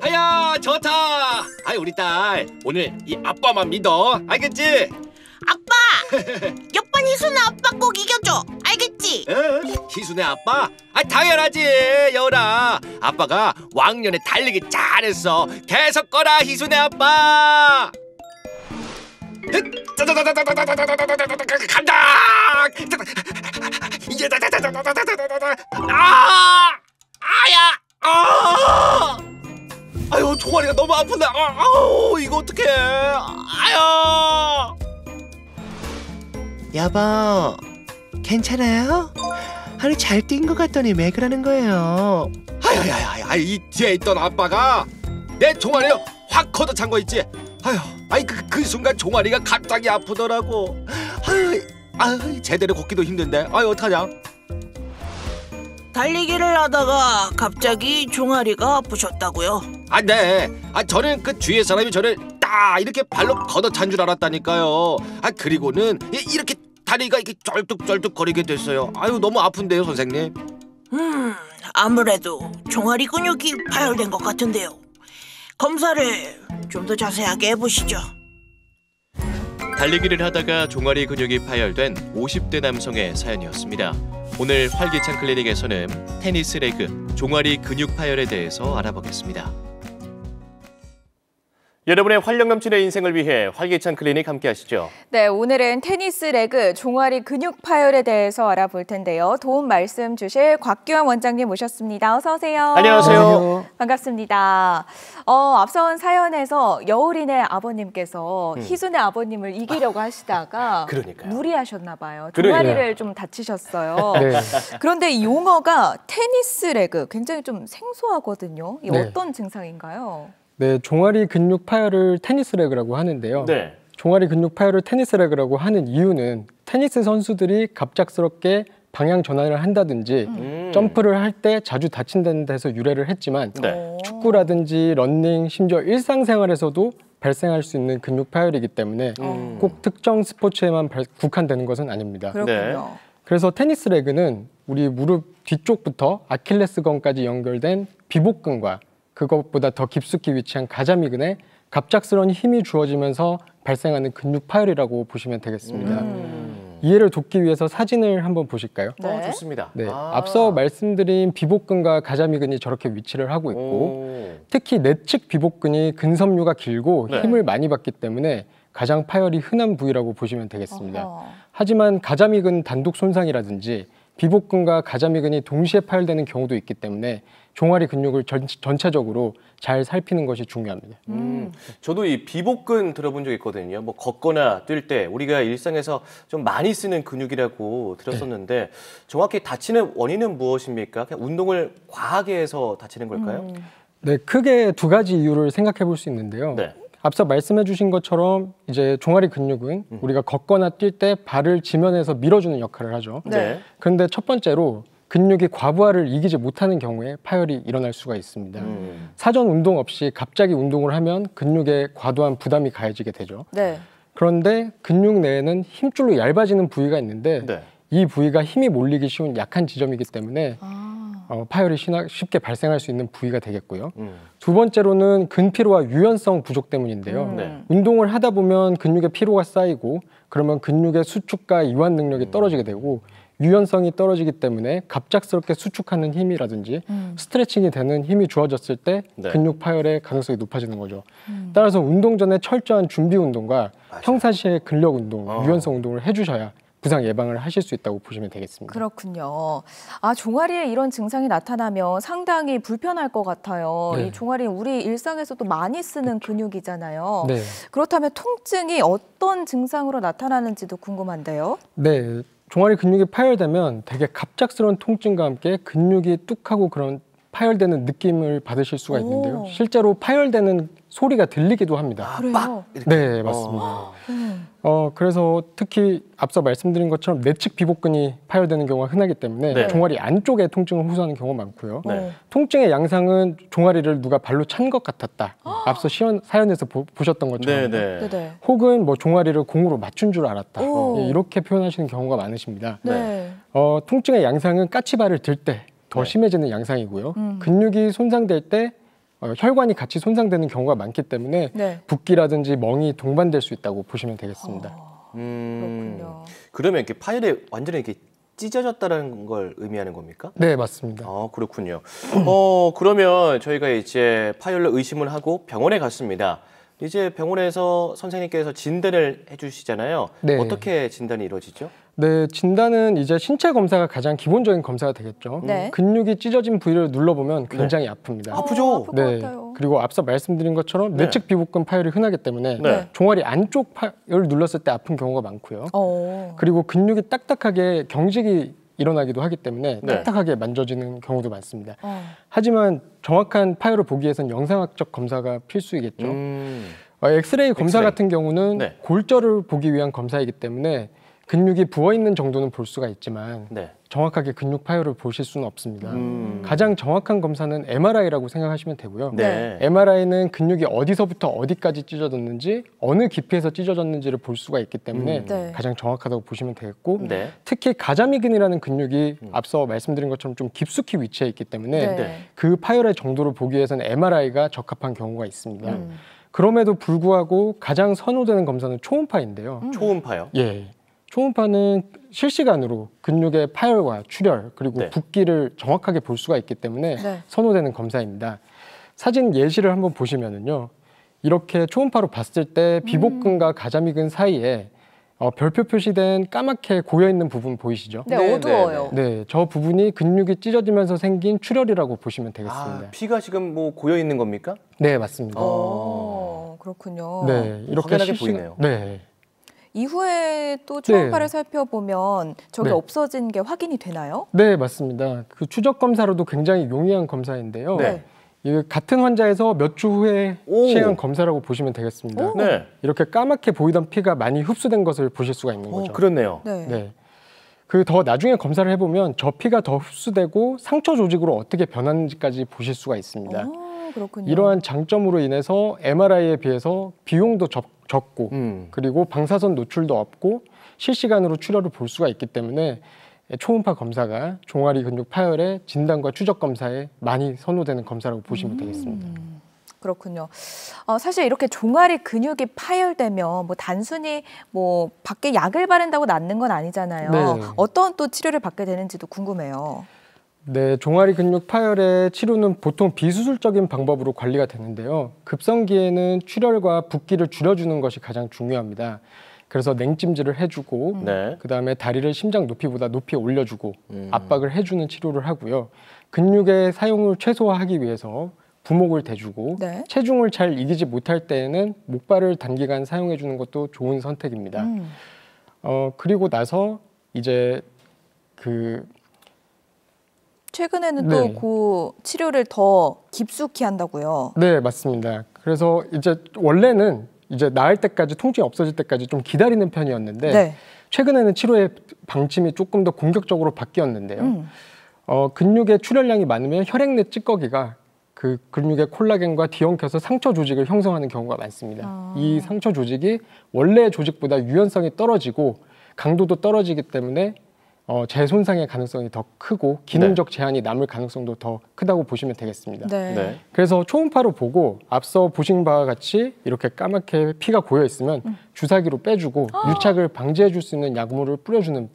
하야 좋다. 아이 우리 딸 오늘 이 아빠만 믿어. 알겠지? 아빠! 옆반 희순아 아빠 꼭 이겨줘. 알겠지? 희순의 아빠? 아 당연하지 여울아. 아빠가 왕년에 달리기 잘했어. 계속 거라 희순의 아빠. 간다. 이제 아야. 아유 종아리가 너무 아픈데. 아우 이거 어떡해. 아야. 여보, 괜찮아요? 아니 잘 뛴 것 같더니 왜 그러는 거예요? 아야야야, 이 뒤에 있던 아빠가 내 종아리를 확 걷어찬 거 있지. 아유, 아이 그 순간 종아리가 갑자기 아프더라고. 아유, 제대로 걷기도 힘든데. 아유 어떡하냐? 달리기를 하다가 갑자기 종아리가 아프셨다고요? 네. 저는 그 뒤에 사람이 저를 딱 이렇게 발로 걷어찬 줄 알았다니까요. 그리고는 이렇게 다리가 이렇게 쩔뚝쩔뚝 거리게 됐어요. 아유 너무 아픈데요 선생님. 아무래도 종아리 근육이 파열된 것 같은데요. 검사를 좀 더 자세하게 해보시죠. 달리기를 하다가 종아리 근육이 파열된 50대 남성의 사연이었습니다. 오늘 활기찬 클리닉에서는 테니스 레그, 종아리 근육 파열에 대해서 알아보겠습니다. 여러분의 활력 넘치는 인생을 위해 활기찬 클리닉 함께 하시죠. 네, 오늘은 테니스 레그, 종아리 근육 파열에 대해서 알아볼 텐데요. 도움 말씀 주실 곽규환 원장님 모셨습니다. 어서 오세요. 안녕하세요. 반갑습니다. 앞선 사연에서 여울이네 아버님께서 희순의 아버님을 이기려고 하시다가 그러니까요. 무리하셨나 봐요. 종아리를 좀 다치셨어요. 네. 그런데 이 용어가 테니스 레그, 굉장히 좀 생소하거든요. 이 네. 어떤 증상인가요? 네, 종아리 근육 파열을 테니스 레그라고 하는데요. 네. 종아리 근육 파열을 테니스 레그라고 하는 이유는 테니스 선수들이 갑작스럽게 방향 전환을 한다든지 점프를 할 때 자주 다친다는 데서 유래를 했지만 네. 축구라든지 러닝, 심지어 일상생활에서도 발생할 수 있는 근육 파열이기 때문에 꼭 특정 스포츠에만 국한되는 것은 아닙니다. 그렇군요. 그래서 테니스 레그는 우리 무릎 뒤쪽부터 아킬레스건까지 연결된 비복근과 그것보다 더 깊숙이 위치한 가자미근에 갑작스러운 힘이 주어지면서 발생하는 근육 파열이라고 보시면 되겠습니다. 이해를 돕기 위해서 사진을 한번 보실까요? 네. 좋습니다. 네, 앞서 말씀드린 비복근과 가자미근이 저렇게 위치를 하고 있고 특히 내측 비복근이 근섬유가 길고 네. 힘을 많이 받기 때문에 가장 파열이 흔한 부위라고 보시면 되겠습니다. 어허. 하지만 가자미근 단독 손상이라든지 비복근과 가자미근이 동시에 파열되는 경우도 있기 때문에 종아리 근육을 전체적으로 잘 살피는 것이 중요합니다. 저도 이 비복근 들어본 적 있거든요. 뭐 걷거나 뛸 때 우리가 일상에서 좀 많이 쓰는 근육이라고 들었었는데 정확히 다치는 원인은 무엇입니까? 그냥 운동을 과하게 해서 다치는 걸까요? 네, 크게 두 가지 이유를 생각해 볼 수 있는데요. 네. 앞서 말씀해 주신 것처럼 이제 종아리 근육은 우리가 걷거나 뛸 때 발을 지면에서 밀어주는 역할을 하죠. 네. 그런데 첫 번째로 근육이 과부하를 이기지 못하는 경우에 파열이 일어날 수가 있습니다. 사전 운동 없이 갑자기 운동을 하면 근육에 과도한 부담이 가해지게 되죠. 네. 그런데 근육 내에는 힘줄로 얇아지는 부위가 있는데 네. 이 부위가 힘이 몰리기 쉬운 약한 지점이기 때문에 파열이 쉽게 발생할 수 있는 부위가 되겠고요. 두 번째로는 근피로와 유연성 부족 때문인데요. 네. 운동을 하다 보면 근육에 피로가 쌓이고 그러면 근육의 수축과 이완 능력이 떨어지게 되고 유연성이 떨어지기 때문에 갑작스럽게 수축하는 힘이라든지 스트레칭이 되는 힘이 주어졌을 때 네. 근육 파열의 가능성이 높아지는 거죠. 따라서 운동 전에 철저한 준비 운동과 평상시에 근력 운동, 유연성 운동을 해주셔야 부상 예방을 하실 수 있다고 보시면 되겠습니다. 그렇군요. 종아리에 이런 증상이 나타나면 상당히 불편할 것 같아요. 네. 이 종아리 우리 일상에서도 많이 쓰는 근육이잖아요. 네. 그렇다면 통증이 어떤 증상으로 나타나는지도 궁금한데요. 네, 종아리 근육이 파열되면 되게 갑작스러운 통증과 함께 근육이 뚝하고 그런 파열되는 느낌을 받으실 수가 있는데요. 실제로 파열되는 소리가 들리기도 합니다. 그래요? 네, 맞습니다. 그래서 특히 앞서 말씀드린 것처럼 내측 비복근이 파열되는 경우가 흔하기 때문에 네. 종아리 안쪽에 통증을 호소하는 경우가 많고요. 네. 통증의 양상은 종아리를 누가 발로 찬 것 같았다. 앞서 사연에서 보셨던 것처럼. 네네. 혹은 뭐 종아리를 공으로 맞춘 줄 알았다. 오. 이렇게 표현하시는 경우가 많으십니다. 네. 통증의 양상은 까치발을 들 때 더 네. 심해지는 양상이고요. 근육이 손상될 때 혈관이 같이 손상되는 경우가 많기 때문에 네. 붓기라든지 멍이 동반될 수 있다고 보시면 되겠습니다. 그렇군요. 그러면 이렇게 파열이 완전히 이렇게 찢어졌다는 걸 의미하는 겁니까? 네, 맞습니다. 아, 그렇군요. 그러면 저희가 이제 파열로 의심을 하고 병원에 갔습니다. 이제 병원에서 선생님께서 진단을 해주시잖아요. 네. 어떻게 진단이 이루어지죠? 네, 진단은 이제 신체 검사가 가장 기본적인 검사가 되겠죠. 네. 근육이 찢어진 부위를 눌러보면 굉장히 아픕니다. 아프죠? 아플 것 네. 같아요. 그리고 앞서 말씀드린 것처럼 네. 내측 비복근 파열이 흔하기 때문에 네. 종아리 안쪽 파열을 눌렀을 때 아픈 경우가 많고요. 어. 그리고 근육이 딱딱하게 경직이 일어나기도 하기 때문에 네. 딱딱하게 만져지는 경우도 많습니다. 어. 하지만 정확한 파열을 보기 위해선 영상학적 검사가 필수이겠죠. 엑스레이 검사 엑스레이. 같은 경우는 네. 골절을 보기 위한 검사이기 때문에 근육이 부어있는 정도는 볼 수가 있지만 네. 정확하게 근육 파열을 보실 수는 없습니다. 가장 정확한 검사는 MRI라고 생각하시면 되고요. 네. MRI는 근육이 어디서부터 어디까지 찢어졌는지 어느 깊이에서 찢어졌는지를 볼 수가 있기 때문에 네. 가장 정확하다고 보시면 되겠고 네. 특히 가자미근이라는 근육이 앞서 말씀드린 것처럼 좀 깊숙이 위치해 있기 때문에 네. 그 파열의 정도를 보기 위해서는 MRI가 적합한 경우가 있습니다. 그럼에도 불구하고 가장 선호되는 검사는 초음파인데요. 초음파요? 예. 초음파는 실시간으로 근육의 파열과 출혈 그리고 네. 붓기를 정확하게 볼 수가 있기 때문에 네. 선호되는 검사입니다. 사진 예시를 한번 보시면은요. 이렇게 초음파로 봤을 때 비복근과 가자미근 사이에 별표 표시된 까맣게 고여 있는 부분 보이시죠? 네, 네, 어두워요. 네, 저 부분이 근육이 찢어지면서 생긴 출혈이라고 보시면 되겠습니다. 아, 피가 지금 뭐 고여 있는 겁니까? 네, 맞습니다. 그렇군요. 네, 이렇게 확연하게 보이네요. 네. 이후에 또 초음파를 네. 살펴보면 저게 네. 없어진 게 확인이 되나요? 네, 맞습니다. 그 추적 검사로도 굉장히 용이한 검사인데요. 네. 이 같은 환자에서 몇 주 후에 오. 시행한 검사라고 보시면 되겠습니다. 네. 이렇게 까맣게 보이던 피가 많이 흡수된 것을 보실 수가 있는 거죠. 그렇네요. 네. 네. 그 더 나중에 검사를 해보면 저 피가 더 흡수되고 상처 조직으로 어떻게 변하는지까지 보실 수가 있습니다. 그렇군요. 이러한 장점으로 인해서 MRI에 비해서 비용도 적고 그리고 방사선 노출도 없고 실시간으로 출혈을 볼 수가 있기 때문에 초음파 검사가 종아리 근육 파열의 진단과 추적 검사에 많이 선호되는 검사라고 보시면 되겠습니다. 그렇군요. 사실 이렇게 종아리 근육이 파열되면 뭐 단순히 뭐 밖에 약을 바른다고 낫는 건 아니잖아요. 네. 어떤 또 치료를 받게 되는지도 궁금해요. 네, 종아리 근육 파열의 치료는 보통 비수술적인 방법으로 관리가 되는데요. 급성기에는 출혈과 붓기를 줄여주는 것이 가장 중요합니다. 그래서 냉찜질을 해주고 네. 그다음에 다리를 심장 높이보다 높이 올려주고 압박을 해주는 치료를 하고요. 근육의 사용을 최소화하기 위해서 부목을 대주고 네. 체중을 잘 이기지 못할 때에는 목발을 단기간 사용해 주는 것도 좋은 선택입니다. 그리고 나서 이제 최근에는 네. 또 그 치료를 더 깊숙이 한다고요. 네, 맞습니다. 그래서 이제 원래는 이제 나을 때까지 통증이 없어질 때까지 좀 기다리는 편이었는데 네. 최근에는 치료의 방침이 조금 더 공격적으로 바뀌었는데요. 근육의 출혈량이 많으면 혈액 내 찌꺼기가 그 근육의 콜라겐과 뒤엉켜서 상처 조직을 형성하는 경우가 많습니다. 이 상처 조직이 원래 조직보다 유연성이 떨어지고 강도도 떨어지기 때문에 재손상의 가능성이 더 크고 기능적 제한이 남을 가능성도 더 크다고 보시면 되겠습니다. 네. 네. 그래서 초음파로 보고 앞서 보신 바와 같이 이렇게 까맣게 피가 고여 있으면 주사기로 빼주고 유착을 방지해 줄 수 있는 약물을 뿌려주는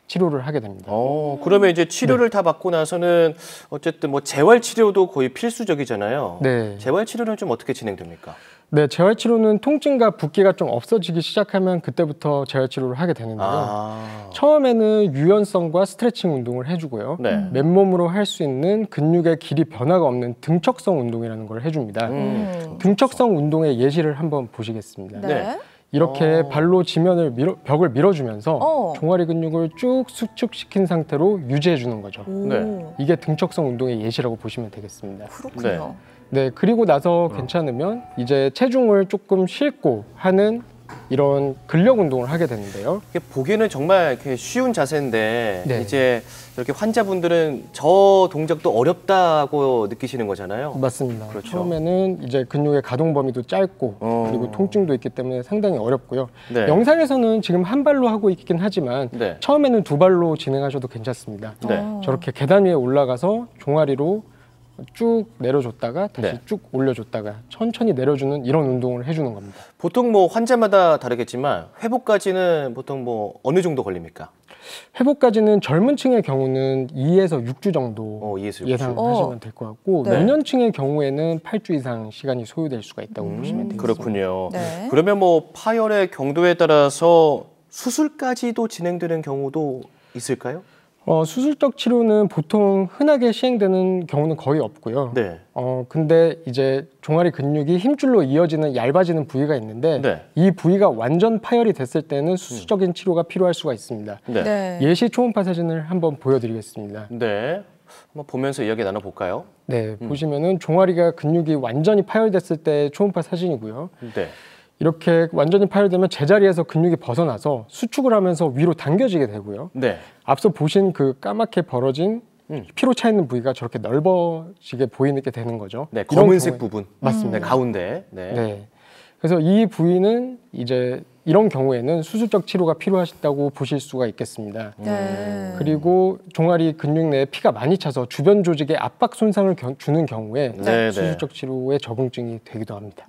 치료를 하게 됩니다. 그러면 이제 치료를 다 받고 나서는 어쨌든 뭐 재활 치료도 거의 필수적이잖아요. 네. 재활 치료는 좀 어떻게 진행됩니까? 네, 재활치료는 통증과 붓기가 좀 없어지기 시작하면 그때부터 재활치료를 하게 되는데요. 처음에는 유연성과 스트레칭 운동을 해주고요. 네. 맨몸으로 할 수 있는 근육의 길이 변화가 없는 등척성 운동이라는 걸 해줍니다. 등척성 운동의 예시를 한번 보시겠습니다. 네. 이렇게 발로 지면을 벽을 밀어주면서 종아리 근육을 쭉 수축시킨 상태로 유지해주는 거죠. 네. 이게 등척성 운동의 예시라고 보시면 되겠습니다. 그렇군요. 네, 그리고 나서 괜찮으면 이제 체중을 조금 싣고 하는 이런 근력 운동을 하게 되는데요. 이게 보기에는 정말 이렇게 쉬운 자세인데 네. 이제 이렇게 환자분들은 저 동작도 어렵다고 느끼시는 거잖아요. 맞습니다. 그렇죠. 처음에는 이제 근육의 가동 범위도 짧고 그리고 통증도 있기 때문에 상당히 어렵고요. 네. 영상에서는 지금 한 발로 하고 있긴 하지만 네. 처음에는 두 발로 진행하셔도 괜찮습니다. 네. 저렇게 계단 위에 올라가서 종아리로 쭉 내려줬다가 다시 네. 쭉 올려줬다가 천천히 내려주는 이런 운동을 해주는 겁니다. 보통 뭐 환자마다 다르겠지만 회복까지는 보통 뭐 어느 정도 걸립니까? 회복까지는 젊은 층의 경우는 2에서 6주 정도 2에서 6주. 예상하시면 될 것 같고 네. 노년층의 경우에는 8주 이상 시간이 소요될 수가 있다고 보시면 되겠습니다. 그렇군요. 네. 그러면 뭐 파열의 경도에 따라서 수술까지도 진행되는 경우도 있을까요? 수술적 치료는 보통 흔하게 시행되는 경우는 거의 없고요. 네. 근데 이제 종아리 근육이 힘줄로 이어지는 얇아지는 부위가 있는데 네. 이 부위가 완전 파열이 됐을 때는 수술적인 치료가 필요할 수가 있습니다. 네. 네. 예시 초음파 사진을 한번 보여드리겠습니다. 네. 한번 보면서 이야기 나눠볼까요? 네, 보시면은 종아리가 근육이 완전히 파열됐을 때 초음파 사진이고요. 네. 이렇게 완전히 파열되면 제자리에서 근육이 벗어나서 수축을 하면서 위로 당겨지게 되고요. 네. 앞서 보신 그 까맣게 벌어진 피로 차 있는 부위가 저렇게 넓어지게 보이게 되는 거죠. 네. 이런 검은색 경우에- 부분. 맞습니다. 네. 가운데. 네. 네. 그래서 이 부위는 이제 이런 경우에는 수술적 치료가 필요하다고 보실 수가 있겠습니다. 네. 그리고 종아리 근육 내에 피가 많이 차서 주변 조직에 압박 손상을 주는 경우에 네, 수술적 치료에 적응증이 되기도 합니다.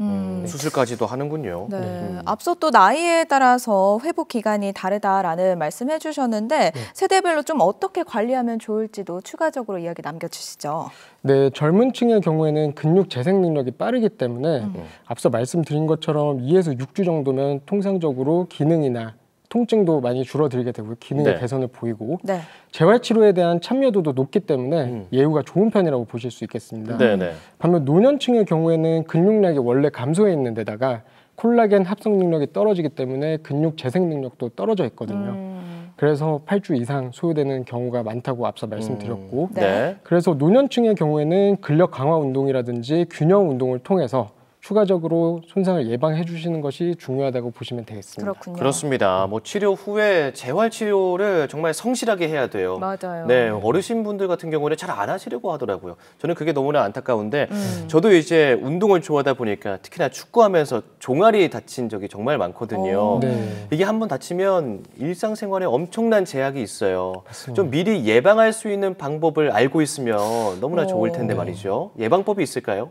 수술까지도 하는군요. 네. 앞서 또 나이에 따라서 회복 기간이 다르다라는 말씀해 주셨는데 세대별로 좀 어떻게 관리하면 좋을지도 추가적으로 이야기 남겨주시죠. 네, 젊은 층의 경우에는 근육 재생 능력이 빠르기 때문에 앞서 말씀드린 것처럼 2에서 6주 정도면 통상적으로 기능이나 통증도 많이 줄어들게 되고 기능의 네. 개선을 보이고 네. 재활치료에 대한 참여도도 높기 때문에 예후가 좋은 편이라고 보실 수 있겠습니다. 네네. 반면 노년층의 경우에는 근육량이 원래 감소해 있는 데다가 콜라겐 합성 능력이 떨어지기 때문에 근육 재생 능력도 떨어져 있거든요. 그래서 8주 이상 소요되는 경우가 많다고 앞서 말씀드렸고 네. 그래서 노년층의 경우에는 근력 강화 운동이라든지 균형 운동을 통해서 추가적으로 손상을 예방해 주시는 것이 중요하다고 보시면 되겠습니다. 그렇군요. 그렇습니다. 뭐 치료 후에 재활 치료를 정말 성실하게 해야 돼요. 맞아요. 네, 어르신분들 같은 경우는 잘 안 하시려고 하더라고요. 저는 그게 너무나 안타까운데 저도 이제 운동을 좋아하다 보니까 특히나 축구하면서 종아리 다친 적이 정말 많거든요. 네. 이게 한번 다치면 일상생활에 엄청난 제약이 있어요. 좀 미리 예방할 수 있는 방법을 알고 있으면 너무나 좋을 텐데 말이죠. 예방법이 있을까요?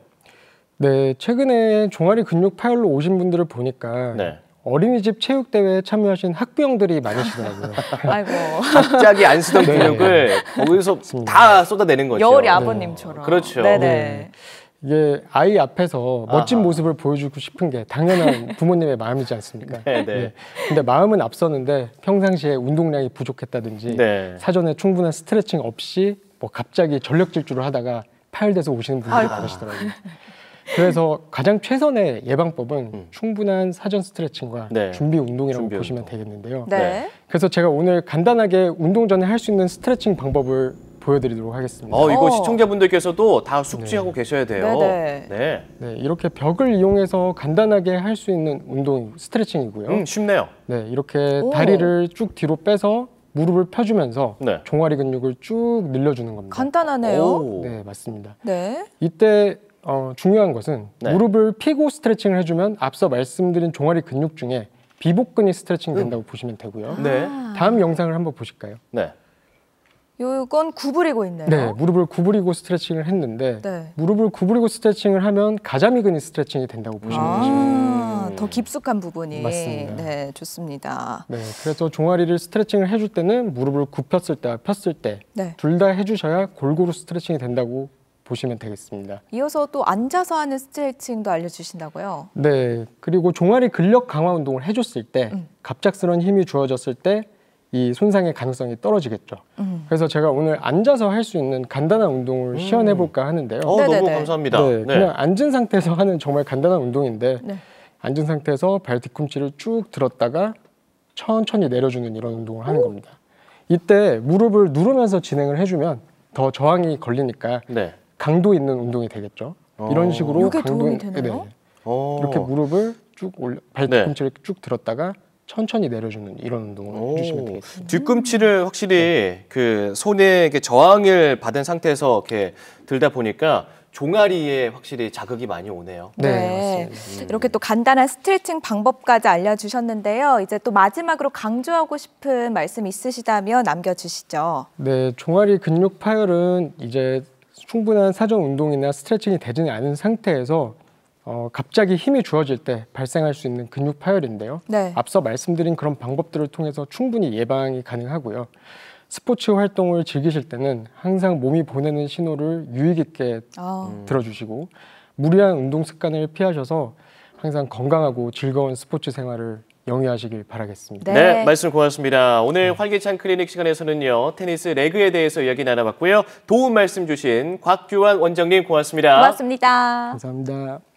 네, 최근에 종아리 근육 파열로 오신 분들을 보니까 네. 어린이집 체육대회에 참여하신 학부형들이 많으시더라고요. 아이고. 갑자기 안 쓰던 근육을 거기서 다 쏟아내는 거죠. 여울이 아버님처럼. 그렇죠. 네네. 이게 아이 앞에서 멋진 아하. 모습을 보여주고 싶은 게 당연한 부모님의 마음이지 않습니까? 네, 네. 예. 근데 마음은 앞서는데 평상시에 운동량이 부족했다든지 네. 사전에 충분한 스트레칭 없이 뭐 갑자기 전력 질주를 하다가 파열돼서 오시는 분들이 많으시더라고요. 그래서 가장 최선의 예방법은 충분한 사전 스트레칭과 네. 준비 운동이라고 준비 보시면 운동. 되겠는데요. 네. 그래서 제가 오늘 간단하게 운동 전에 할 수 있는 스트레칭 방법을 보여드리도록 하겠습니다. 이거 어. 시청자분들께서도 다 숙지하고 계셔야 돼요. 네네. 네. 네, 이렇게 벽을 이용해서 간단하게 할 수 있는 운동 스트레칭이고요. 쉽네요. 네, 이렇게 오. 다리를 쭉 뒤로 빼서 무릎을 펴주면서 네. 종아리 근육을 쭉 늘려주는 겁니다. 간단하네요. 오. 네, 맞습니다. 네. 이때 중요한 것은 네. 무릎을 펴고 스트레칭을 해주면 앞서 말씀드린 종아리 근육 중에 비복근이 스트레칭 된다고 보시면 되고요. 네. 다음 영상을 한번 보실까요? 네. 요건 구부리고 있네요. 네, 무릎을 구부리고 스트레칭을 했는데 네. 무릎을 구부리고 스트레칭을 하면 가자미근이 스트레칭이 된다고 보시면 되십니다. 더 깊숙한 부분이. 맞습니다. 네, 좋습니다. 네, 그래서 종아리를 스트레칭을 해줄 때는 무릎을 굽혔을 때, 폈을 때 네. 둘 다 해주셔야 골고루 스트레칭이 된다고 보시면 되겠습니다. 이어서 또 앉아서 하는 스트레칭도 알려주신다고요? 네, 그리고 종아리 근력 강화 운동을 해줬을 때 갑작스러운 힘이 주어졌을 때 이 손상의 가능성이 떨어지겠죠. 그래서 제가 오늘 앉아서 할 수 있는 간단한 운동을 시연해 볼까 하는데요. 너무 네네네. 감사합니다. 네, 그냥 앉은 상태에서 하는 정말 간단한 운동인데 네. 앉은 상태에서 발 뒤꿈치를 쭉 들었다가 천천히 내려주는 이런 운동을 하는 겁니다. 이때 무릎을 누르면서 진행을 해주면 더 저항이 걸리니까 네. 강도 있는 운동이 되겠죠. 이런 식으로 이게 도움이 되나요? 이렇게 무릎을 쭉 올려 발 네. 뒤꿈치를 쭉 들었다가 천천히 내려주는 이런 운동을 해주시면 되겠습니다. 뒤꿈치를 확실히 그 손에 이렇게 저항을 받은 상태에서 이렇게 들다 보니까 종아리에 확실히 자극이 많이 오네요. 네, 맞습니다. 이렇게 또 간단한 스트레칭 방법까지 알려주셨는데요. 이제 또 마지막으로 강조하고 싶은 말씀 있으시다면 남겨주시죠. 네, 종아리 근육 파열은 이제 충분한 사전 운동이나 스트레칭이 되지는 않은 상태에서 갑자기 힘이 주어질 때 발생할 수 있는 근육 파열인데요. 네. 앞서 말씀드린 그런 방법들을 통해서 충분히 예방이 가능하고요. 스포츠 활동을 즐기실 때는 항상 몸이 보내는 신호를 유의 깊게 들어주시고 무리한 운동 습관을 피하셔서 항상 건강하고 즐거운 스포츠 생활을 영위하시길 바라겠습니다. 네, 말씀 고맙습니다. 오늘 활기찬 클리닉 시간에서는요, 테니스 레그에 대해서 이야기 나눠봤고요. 도움 말씀 주신 곽규환 원장님 고맙습니다. 고맙습니다. 감사합니다.